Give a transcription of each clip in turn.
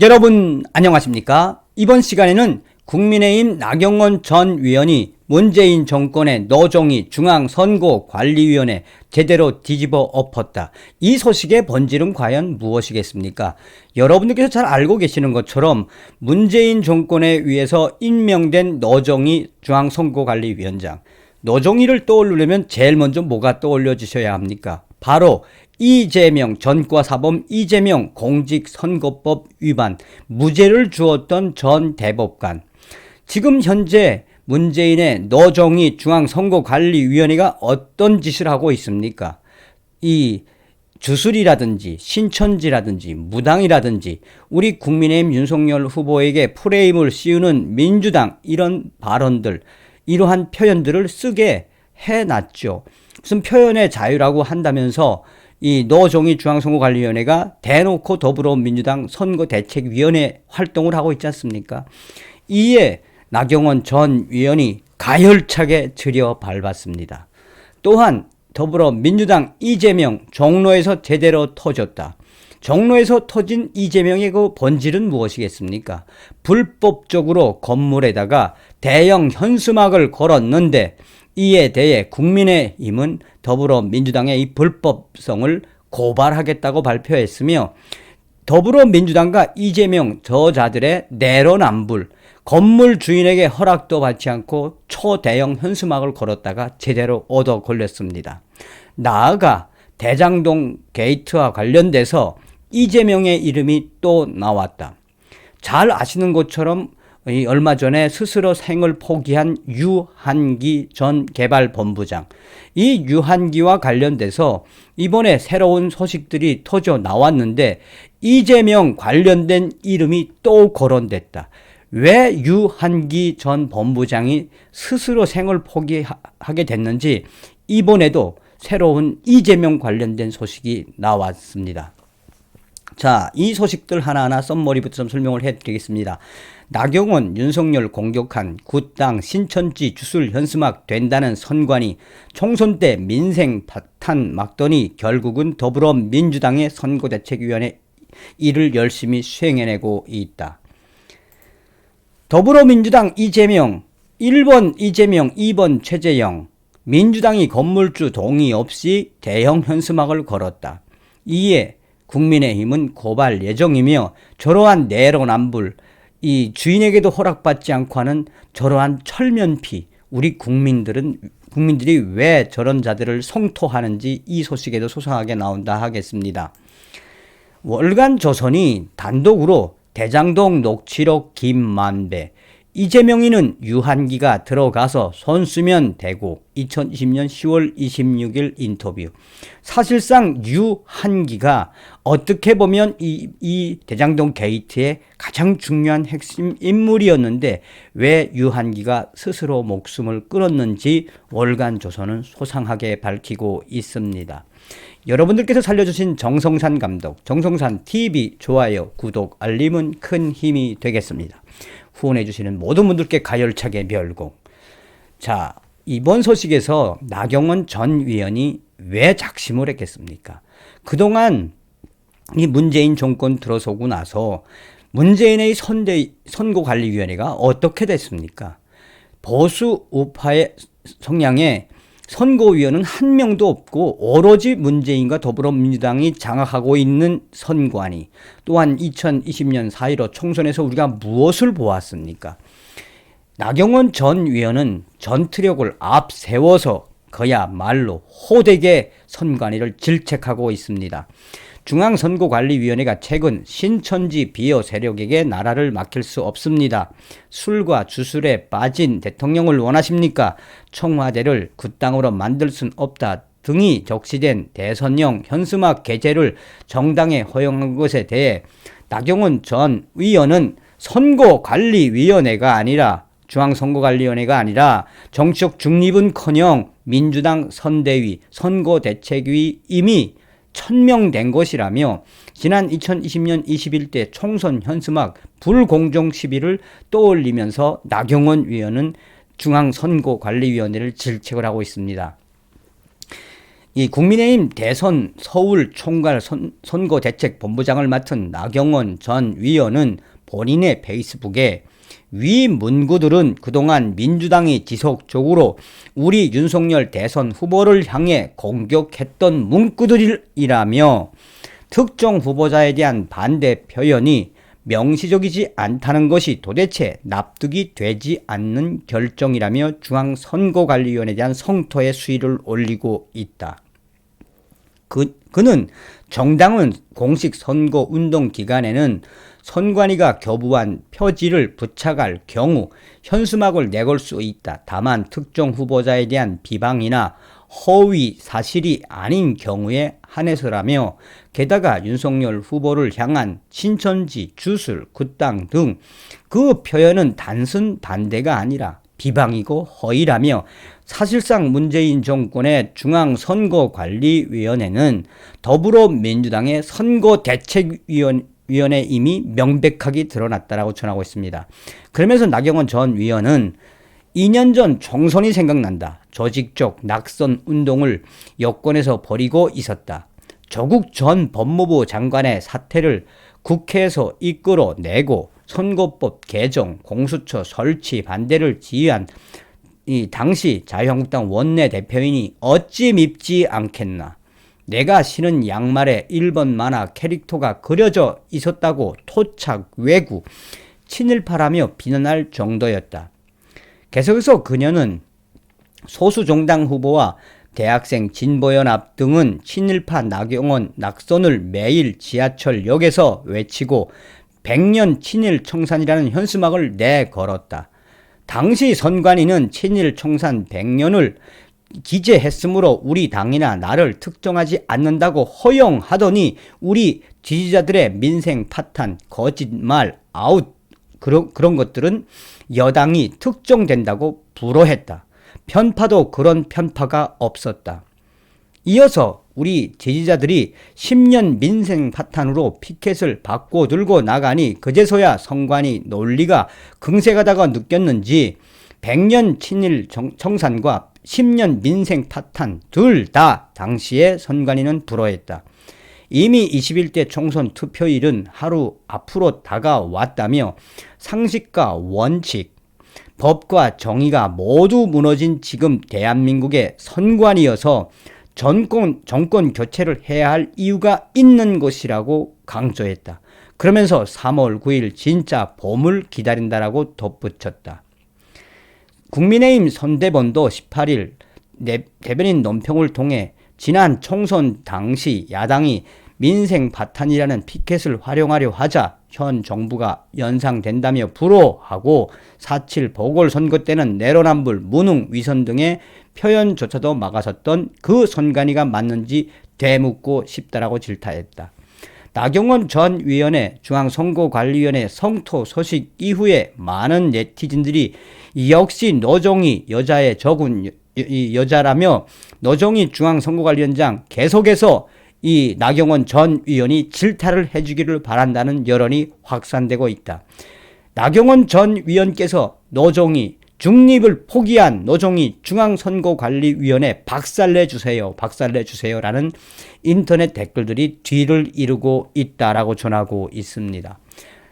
여러분 안녕하십니까? 이번 시간에는 국민의힘 나경원 전 위원이 문재인 정권의 노정희 중앙선거관리위원회 제대로 뒤집어 엎었다. 이 소식의 본질은 과연 무엇이겠습니까? 여러분들께서 잘 알고 계시는 것처럼 문재인 정권에 의해서 임명된 노정희 중앙선거관리위원장, 노정희를 떠올리려면 제일 먼저 뭐가 떠올려지셔야 합니까? 바로 이재명, 전과사범 이재명 공직선거법 위반 무죄를 주었던 전 대법관. 지금 현재 문재인의 노정희 중앙선거관리위원회가 어떤 짓을 하고 있습니까? 이 주술이라든지 신천지라든지 무당이라든지 우리 국민의힘 윤석열 후보에게 프레임을 씌우는 민주당, 이런 발언들, 이러한 표현들을 쓰게 해놨죠. 무슨 표현의 자유라고 한다면서 이 노정희 중앙선거관리위원회가 대놓고 더불어민주당 선거대책위원회 활동을 하고 있지 않습니까? 이에 나경원 전 위원이 가열차게 들여밟았습니다. 또한 더불어민주당 이재명 종로에서 제대로 터졌다. 종로에서 터진 이재명의 그 본질은 무엇이겠습니까? 불법적으로 건물에다가 대형 현수막을 걸었는데 이에 대해 국민의힘은 더불어민주당의 이 불법성을 고발하겠다고 발표했으며, 더불어민주당과 이재명 저자들의 내로남불, 건물 주인에게 허락도 받지 않고 초대형 현수막을 걸었다가 제대로 얻어 걸렸습니다. 나아가 대장동 게이트와 관련돼서 이재명의 이름이 또 나왔다. 잘 아시는 것처럼 얼마 전에 스스로 생을 포기한 유한기 전 개발본부장, 이 유한기와 관련돼서 이번에 새로운 소식들이 터져 나왔는데 이재명 관련된 이름이 또 거론됐다. 왜 유한기 전 본부장이 스스로 생을 포기하게 됐는지 이번에도 새로운 이재명 관련된 소식이 나왔습니다. 자, 이 소식들 하나하나 썸머리부터 좀 설명을 해드리겠습니다. 나경원, 윤석열 공격한 굿당 신천지 주술 현수막 된다는 선관위, 총선 때 민생 파탄 막더니 결국은 더불어민주당의 선거대책위원회 일을 열심히 수행해내고 있다. 더불어민주당 이재명, 1번 이재명, 2번 최재형, 민주당이 건물주 동의 없이 대형 현수막을 걸었다. 이에 국민의힘은 고발 예정이며, 저러한 내로남불, 이 주인에게도 허락받지 않고 하는 저러한 철면피, 우리 국민들이 왜 저런 자들을 성토하는지 이 소식에도 소상하게 나온다 하겠습니다. 월간 조선이 단독으로 대장동 녹취록 김만배, 이재명이는 유한기가 들어가서 손 쓰면 되고, 2020년 10월 26일 인터뷰. 사실상 유한기가 어떻게 보면 이 대장동 게이트의 가장 중요한 핵심 인물이었는데 왜 유한기가 스스로 목숨을 끊었는지 월간 조선은 소상하게 밝히고 있습니다. 여러분들께서 살려주신 정성산 감독, 정성산 TV 좋아요, 구독, 알림은 큰 힘이 되겠습니다. 후원해주시는 모든 분들께 가열차게 별곡. 자, 이번 소식에서 나경원 전 위원이 왜 작심을 했겠습니까? 그동안 이 문재인 정권 들어서고 나서 문재인의 선거관리위원회가 어떻게 됐습니까? 보수 우파의 성향에 선거위원은 한 명도 없고 오로지 문재인과 더불어민주당이 장악하고 있는 선관위. 또한 2020년 4.15 총선에서 우리가 무엇을 보았습니까? 나경원 전 위원은 전투력을 앞세워서 그야말로 호되게 선관위를 질책하고 있습니다. 중앙선거관리위원회가 최근 신천지 비어 세력에게 나라를 맡길 수 없습니다. 술과 주술에 빠진 대통령을 원하십니까? 청와대를 그 땅으로 만들 순 없다 등이 적시된 대선용 현수막 게재를 정당에 허용한 것에 대해 나경원 전 위원은 선거관리위원회가 아니라, 중앙선거관리위원회가 아니라 정치적 중립은커녕 민주당 선대위, 선거대책위 이미 천명된 것이라며, 지난 2020년 21대 총선 현수막 불공정 시비를 떠올리면서 나경원 위원은 중앙선거관리위원회를 질책을 하고 있습니다. 이 국민의힘 대선 서울 총괄 선거대책본부장을 맡은 나경원 전 위원은 본인의 페이스북에 위 문구들은 그동안 민주당이 지속적으로 우리 윤석열 대선 후보를 향해 공격했던 문구들이라며 특정 후보자에 대한 반대 표현이 명시적이지 않다는 것이 도대체 납득이 되지 않는 결정이라며 중앙선거관리위원회에 대한 성토의 수위를 올리고 있다. 그는 정당은 공식 선거운동 기간에는 선관위가 교부한 표지를 부착할 경우 현수막을 내걸 수 있다. 다만 특정 후보자에 대한 비방이나 허위 사실이 아닌 경우에 한해서라며 게다가 윤석열 후보를 향한 신천지, 주술, 굿당 등 그 표현은 단순 반대가 아니라 비방이고 허위라며 사실상 문재인 정권의 중앙선거관리위원회는 더불어민주당의 선거대책위원회 이미 명백하게 드러났다라고 전하고 있습니다. 그러면서 나경원 전 위원은 2년 전 총선이 생각난다. 조직적 낙선 운동을 여권에서 벌이고 있었다. 조국 전 법무부 장관의 사퇴를 국회에서 이끌어내고 선거법 개정, 공수처 설치 반대를 지휘한 이 당시 자유한국당 원내대표인이 어찌 밉지 않겠나. 내가 신은 양말에 1번 만화 캐릭터가 그려져 있었다고 토착, 왜구, 친일파라며 비난할 정도였다. 계속해서 그녀는 소수 정당 후보와 대학생 진보연합 등은 친일파 나경원 낙선을 매일 지하철역에서 외치고 100년 친일 청산이라는 현수막을 내걸었다. 당시 선관위는 친일 청산 100년을 기재했으므로 우리 당이나 나를 특정하지 않는다고 허용하더니 우리 지지자들의 민생 파탄, 거짓말, 아웃 그런 것들은 여당이 특정된다고 불허했다. 편파도 그런 편파가 없었다. 이어서 우리 지지자들이 10년 민생 파탄으로 피켓을 받고 들고 나가니 그제서야 선관위 논리가 긍색하다가 느꼈는지 100년 친일 청산과 10년 민생 파탄 둘 다 당시에 선관위는 불허했다. 이미 21대 총선 투표일은 하루 앞으로 다가왔다며 상식과 원칙, 법과 정의가 모두 무너진 지금 대한민국의 선관위여서 정권 교체를 해야 할 이유가 있는 것이라고 강조했다. 그러면서 3월 9일 진짜 봄을 기다린다라고 덧붙였다. 국민의힘 선대본도 18일 대변인 논평을 통해 지난 총선 당시 야당이 민생 파탄이라는 피켓을 활용하려 하자 현 정부가 연상된다며 불허하고 4.7 보궐선거 때는 내로남불, 무능, 위선 등의 표현조차도 막아섰던 그 선관위가 맞는지 되묻고 싶다라고 질타했다. 나경원 전 위원회 중앙선거관리위원회 성토 소식 이후에 많은 네티즌들이 역시 노정희 여자의 적은 여자라며 노정희 중앙선거관리위원장 계속해서 이 나경원 전 위원이 질타를 해주기를 바란다는 여론이 확산되고 있다. 나경원 전 위원께서 노정희 중립을 포기한 노정희 중앙선거관리위원회 박살내주세요. 박살내주세요라는 인터넷 댓글들이 뒤를 이루고 있다라고 전하고 있습니다.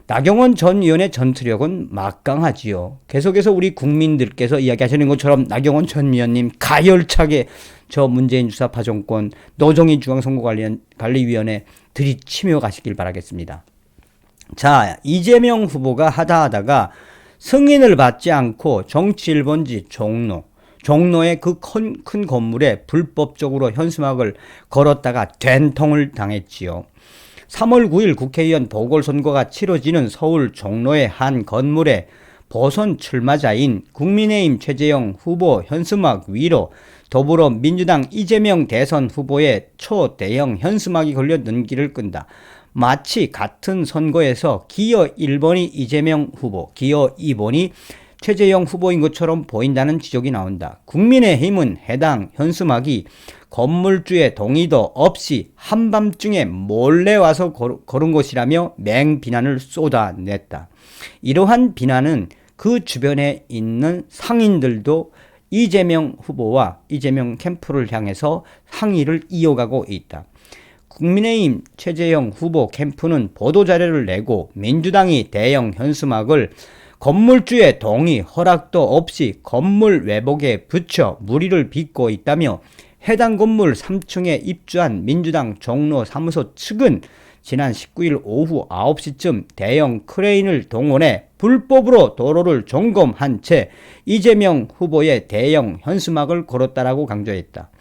나경원 전 위원의 전투력은 막강하지요. 계속해서 우리 국민들께서 이야기하시는 것처럼 나경원 전 위원님 가열차게 저 문재인 주사파 정권 노정희 중앙선거관리위원회 들이치며 가시길 바라겠습니다. 자, 이재명 후보가 하다가 승인을 받지 않고 정치 1번지 종로의 그 큰 건물에 불법적으로 현수막을 걸었다가 된통을 당했지요. 3월 9일 국회의원 보궐선거가 치러지는 서울 종로의 한 건물에 보선 출마자인 국민의힘 최재형 후보 현수막 위로 더불어민주당 이재명 대선 후보의 초대형 현수막이 걸려 눈길을 끈다. 마치 같은 선거에서 기어 1번이 이재명 후보, 기어 2번이 최재형 후보인 것처럼 보인다는 지적이 나온다. 국민의힘은 해당 현수막이 건물주의 동의도 없이 한밤중에 몰래 와서 걸은 것이라며 맹비난을 쏟아냈다. 이러한 비난은 그 주변에 있는 상인들도 이재명 후보와 이재명 캠프를 향해서 항의를 이어가고 있다. 국민의힘 최재형 후보 캠프는 보도자료를 내고 민주당이 대형 현수막을 건물주의 동의, 허락도 없이 건물 외벽에 붙여 물의를 빚고 있다며 해당 건물 3층에 입주한 민주당 종로 사무소 측은 지난 19일 오후 9시쯤 대형 크레인을 동원해 불법으로 도로를 점검한 채 이재명 후보의 대형 현수막을 걸었다라고 강조했다.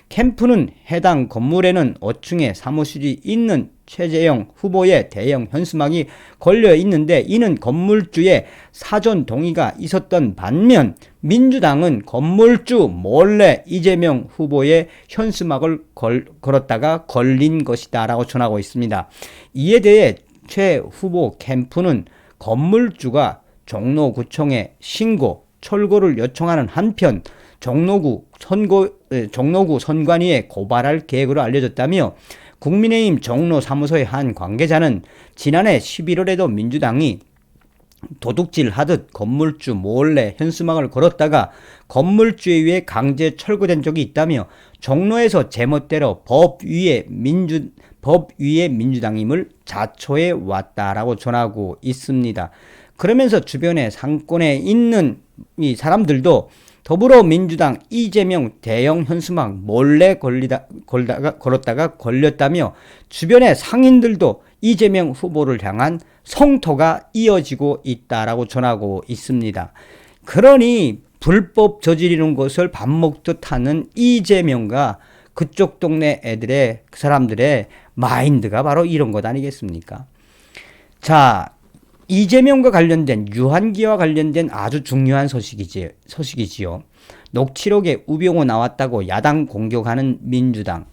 캠프는 해당 건물에는 5층에 사무실이 있는 최재형 후보의 대형 현수막이 걸려 있는데 이는 건물주의 사전 동의가 있었던 반면 민주당은 건물주 몰래 이재명 후보의 현수막을 걸었다가 걸린 것이다 라고 전하고 있습니다. 이에 대해 최 후보 캠프는 건물주가 종로구청에 신고, 철거를 요청하는 한편 종로구 선관위에 고발할 계획으로 알려졌다며 국민의힘 종로 사무소의 한 관계자는 지난해 11월에도 민주당이 도둑질하듯 건물주 몰래 현수막을 걸었다가 건물주에 의해 강제 철거된 적이 있다며 종로에서 제멋대로 법 위에 민주당임을 자초해 왔다라고 전하고 있습니다. 그러면서 주변에 상권에 있는 이 사람들도 더불어민주당 이재명 대형 현수막 몰래 걸었다가 걸렸다며 주변의 상인들도 이재명 후보를 향한 성토가 이어지고 있다라고 전하고 있습니다. 그러니 불법 저지르는 것을 밥 먹듯 하는 이재명과 그쪽 동네 애들의 그 사람들의 마인드가 바로 이런 것 아니겠습니까? 자, 이재명과 관련된 유한기와 관련된 아주 중요한 소식이지요. 녹취록에 우병우 나왔다고 야당 공격하는 민주당.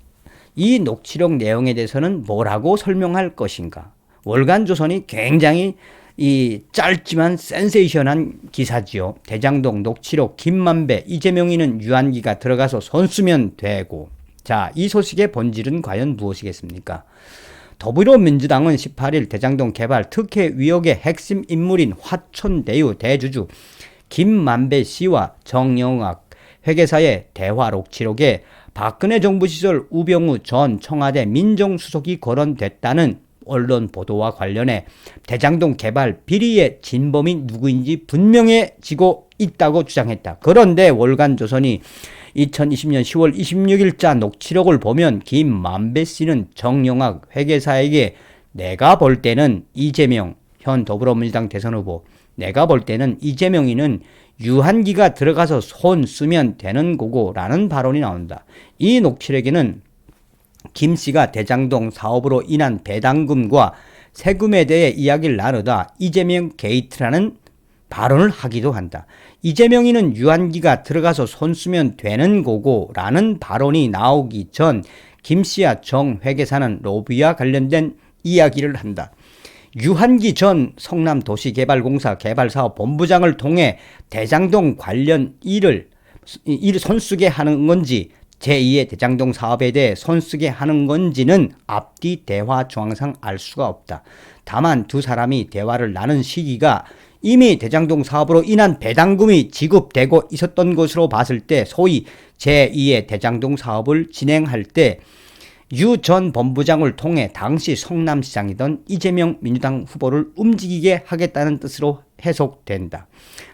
이 녹취록 내용에 대해서는 뭐라고 설명할 것인가? 월간조선이 굉장히 이 짧지만 센세이션한 기사지요. 대장동 녹취록 김만배, 이재명이는 유한기가 들어가서 손 쓰면 되고. 자, 이 소식의 본질은 과연 무엇이겠습니까? 더불어민주당은 18일 대장동 개발 특혜 의혹의 핵심 인물인 화천대유 대주주 김만배 씨와 정영학 회계사의 대화 녹취록에 박근혜 정부 시절 우병우 전 청와대 민정수석이 거론됐다는 언론 보도와 관련해 대장동 개발 비리의 진범이 누구인지 분명해지고 있다고 주장했다. 그런데 월간조선이 2020년 10월 26일자 녹취록을 보면 김만배 씨는 정영학 회계사에게 내가 볼 때는 이재명 현 더불어민주당 대선 후보 내가 볼 때는 이재명이는 유한기가 들어가서 손 쓰면 되는 거고 라는 발언이 나온다. 이 녹취록에는 김 씨가 대장동 사업으로 인한 배당금과 세금에 대해 이야기를 나누다 이재명 게이트라는 발언을 하기도 한다. 이재명이는 유한기가 들어가서 손 쓰면 되는 거고 라는 발언이 나오기 전 김씨와 정 회계사는 로비와 관련된 이야기를 한다. 유한기 전 성남도시개발공사 개발사업 본부장을 통해 대장동 관련 일을 손쓰게 하는 건지 제2의 대장동 사업에 대해 손쓰게 하는 건지는 앞뒤 대화 정황상 알 수가 없다. 다만 두 사람이 대화를 나눈 시기가 이미 대장동 사업으로 인한 배당금이 지급되고 있었던 것으로 봤을 때 소위 제2의 대장동 사업을 진행할 때 유 전 본부장을 통해 당시 성남시장이던 이재명 민주당 후보를 움직이게 하겠다는 뜻으로 해석된다.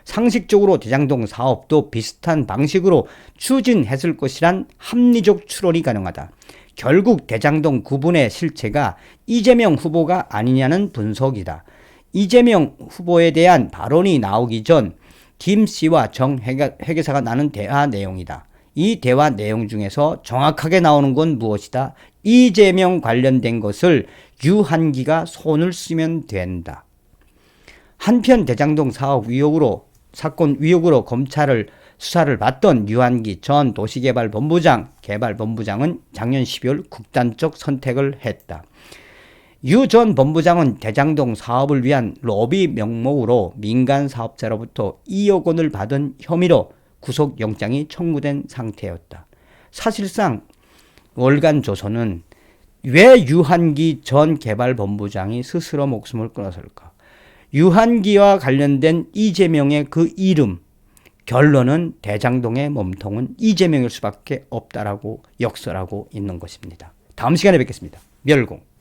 상식적으로 대장동 사업도 비슷한 방식으로 추진했을 것이란 합리적 추론이 가능하다. 결국 대장동 구분의 실체가 이재명 후보가 아니냐는 분석이다. 이재명 후보에 대한 발언이 나오기 전 김 씨와 정 회계사가 나눈 대화 내용이다. 이 대화 내용 중에서 정확하게 나오는 건 무엇이다? 이재명 관련된 것을 유한기가 손을 쓰면 된다. 한편 대장동 사업 사건 의혹으로 검찰을 수사를 받던 유한기 전 개발본부장은 작년 12월 극단적 선택을 했다. 유 전 본부장은 대장동 사업을 위한 로비 명목으로 민간 사업자로부터 2억 원을 받은 혐의로 구속영장이 청구된 상태였다. 사실상 월간조선은 왜 유한기 전 개발본부장이 스스로 목숨을 끊었을까? 유한기와 관련된 이재명의 그 이름, 결론은 대장동의 몸통은 이재명일 수밖에 없다라고 역설하고 있는 것입니다. 다음 시간에 뵙겠습니다. 멸공.